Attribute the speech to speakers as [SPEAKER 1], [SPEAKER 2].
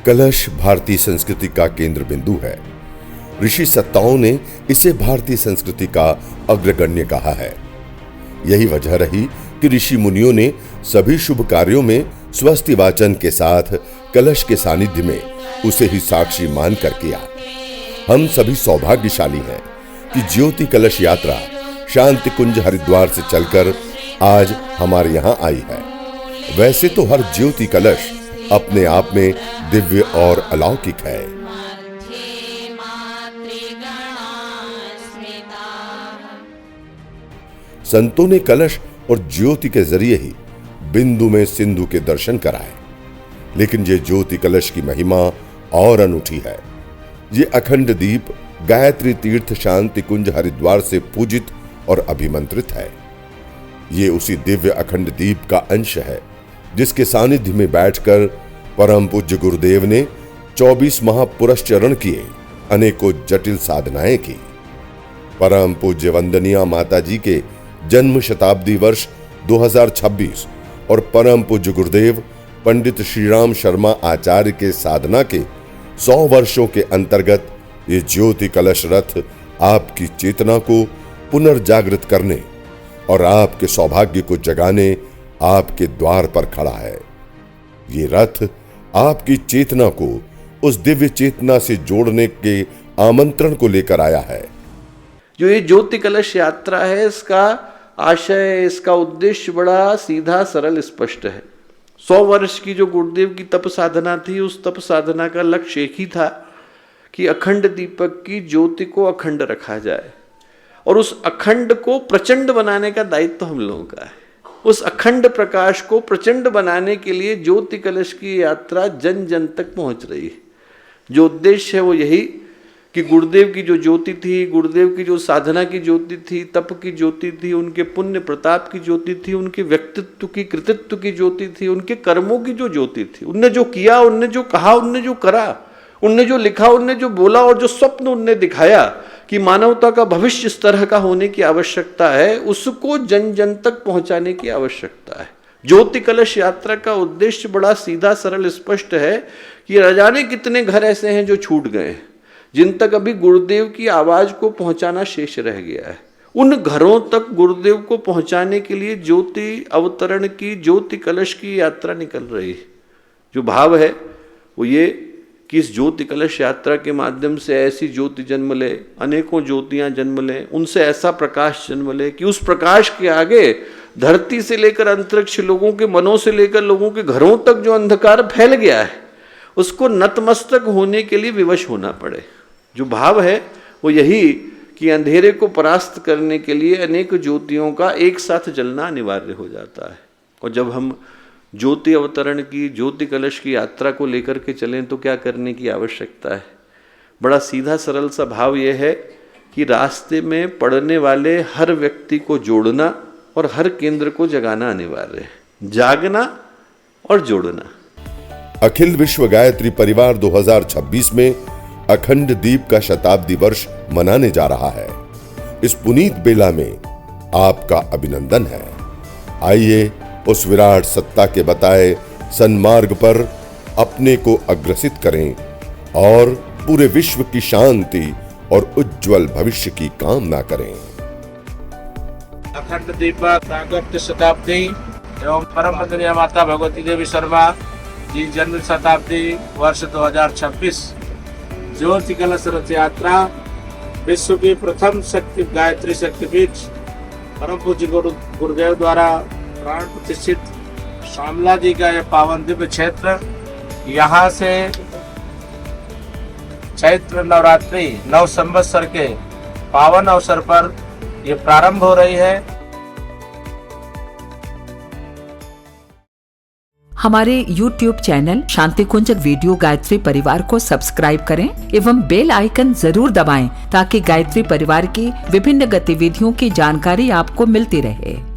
[SPEAKER 1] कलश भारतीय संस्कृति का केंद्र बिंदु है। ऋषि सत्ताओं ने इसे भारतीय संस्कृति का अग्रगण्य कहा है। यही वजह रही कि ऋषि मुनियों ने सभी शुभ कार्यों में स्वस्ति वाचन के साथ कलश के सानिध्य में उसे ही साक्षी मानकर किया। हम सभी सौभाग्यशाली हैं कि ज्योति कलश यात्रा शांति कुंज हरिद्वार से चलकर आज हमारे यहाँ आई है। वैसे तो हर ज्योति कलश अपने आप में दिव्य और अलौकिक है। संतों ने कलश और ज्योति के जरिए ही बिंदु में सिंधु के दर्शन कराए। लेकिन ये ज्योति कलश की महिमा और अनूठी है। ये अखंड दीप गायत्री तीर्थ शांति कुंज हरिद्वार से पूजित और अभिमंत्रित है। ये उसी दिव्य अखंड दीप का अंश है जिसके सानिध्य में बैठकर परम पूज्य गुरुदेव ने 24 महापुरस्चरण किए, अनेकों जटिल साधनाएं की। परम पूज्य वंदनीय माता जी के जन्म शताब्दी वर्ष 2026 और परम पूज्य गुरुदेव पंडित श्रीराम शर्मा आचार्य के साधना के 100 वर्षों के अंतर्गत ये ज्योति कलश रथ आपकी चेतना को पुनर्जागृत करने और आपके सौभाग्य को जगाने आपके द्वार पर खड़ा है। ये रथ आपकी चेतना को उस दिव्य चेतना से जोड़ने के आमंत्रण को लेकर आया है।
[SPEAKER 2] जो ये ज्योति कलश यात्रा है, इसका आशय, इसका उद्देश्य बड़ा सीधा सरल स्पष्ट है। 100 वर्ष की जो गुरुदेव की तप साधना थी, उस तप साधना का लक्ष्य एक ही था कि अखंड दीपक की ज्योति को अखंड रखा जाए और उस अखंड को प्रचंड बनाने का दायित्व हम लोगों का है। उस अखंड प्रकाश को प्रचंड बनाने के लिए ज्योति कलश की यात्रा जन जन तक पहुंच रही है। जो उद्देश्य है वो यही कि गुरुदेव की जो ज्योति थी, गुरुदेव की जो साधना की ज्योति थी, तप की ज्योति थी, उनके पुण्य प्रताप की ज्योति थी, उनके व्यक्तित्व की कृतित्व की ज्योति थी, उनके कर्मों की जो ज्योति थी, उनने जो किया, उनने जो कहा, उनने जो करा, उनने जो लिखा, उनने जो बोला और जो स्वप्न उनने दिखाया कि मानवता का भविष्य इस तरह का होने की आवश्यकता है, उसको जन जन तक पहुंचाने की आवश्यकता है। ज्योति कलश यात्रा का उद्देश्य बड़ा सीधा सरल स्पष्ट है कि न जाने कितने घर ऐसे हैं जो छूट गए हैं, जिन तक अभी गुरुदेव की आवाज को पहुंचाना शेष रह गया है। उन घरों तक गुरुदेव को पहुंचाने के लिए ज्योति अवतरण की, ज्योति कलश की यात्रा निकल रही है। जो भाव है वो ये कि इस ज्योति कलश यात्रा के माध्यम से ऐसी ज्योति जन्म ले, अनेकों ज्योतियां जन्म ले, उनसे ऐसा प्रकाश जन्म ले कि उस प्रकाश के आगे धरती से लेकर अंतरिक्ष, लोगों के मनों से लेकर लोगों के घरों तक जो अंधकार फैल गया है, उसको नतमस्तक होने के लिए विवश होना पड़े। जो भाव है वो यही कि अंधेरे को परास्त करने के लिए अनेक ज्योतियों का एक साथ जलना अनिवार्य हो जाता है। और जब हम ज्योति अवतरण की, ज्योति कलश की यात्रा को लेकर के चलें तो क्या करने की आवश्यकता है? बड़ा सीधा सरल सा भाव यह है कि रास्ते में पड़ने वाले हर व्यक्ति को जोड़ना और हर केंद्र को जगाना अनिवार्य है। जागना और जोड़ना।
[SPEAKER 1] अखिल विश्व गायत्री परिवार 2026 में अखंड दीप का शताब्दी वर्ष मनाने जा रहा है। इस पुनीत बेला में आपका अभिनंदन है। आइए उस विराट सत्ता के बताए सन्मार्ग पर अपने को अग्रसित करें और पूरे विश्व की शांति और उज्जवल भविष्य की कामना करें।
[SPEAKER 3] अखंड दीपक प्रागट्य शताब्दी एवं परम वंदनीय माता भगवती देवी शर्मा जी जन्म शताब्दी वर्ष 2026 ज्योति कलश रथ यात्रा विश्व की प्रथम शक्ति गायत्री शक्तिपीठ परम पूज्य गुरुदेव द्वारा प्राण प्रतिष्ठित शामला जी का यह पावन दिव्य क्षेत्र, यहाँ से चैत्र नवरात्रि 9 संवत्सर के पावन अवसर पर यह प्रारंभ हो रही है।
[SPEAKER 4] हमारे YouTube चैनल शांति कुंज वीडियो गायत्री परिवार को सब्सक्राइब करें एवं बेल आइकन जरूर दबाएं ताकि गायत्री परिवार की विभिन्न गतिविधियों की जानकारी आपको मिलती रहे।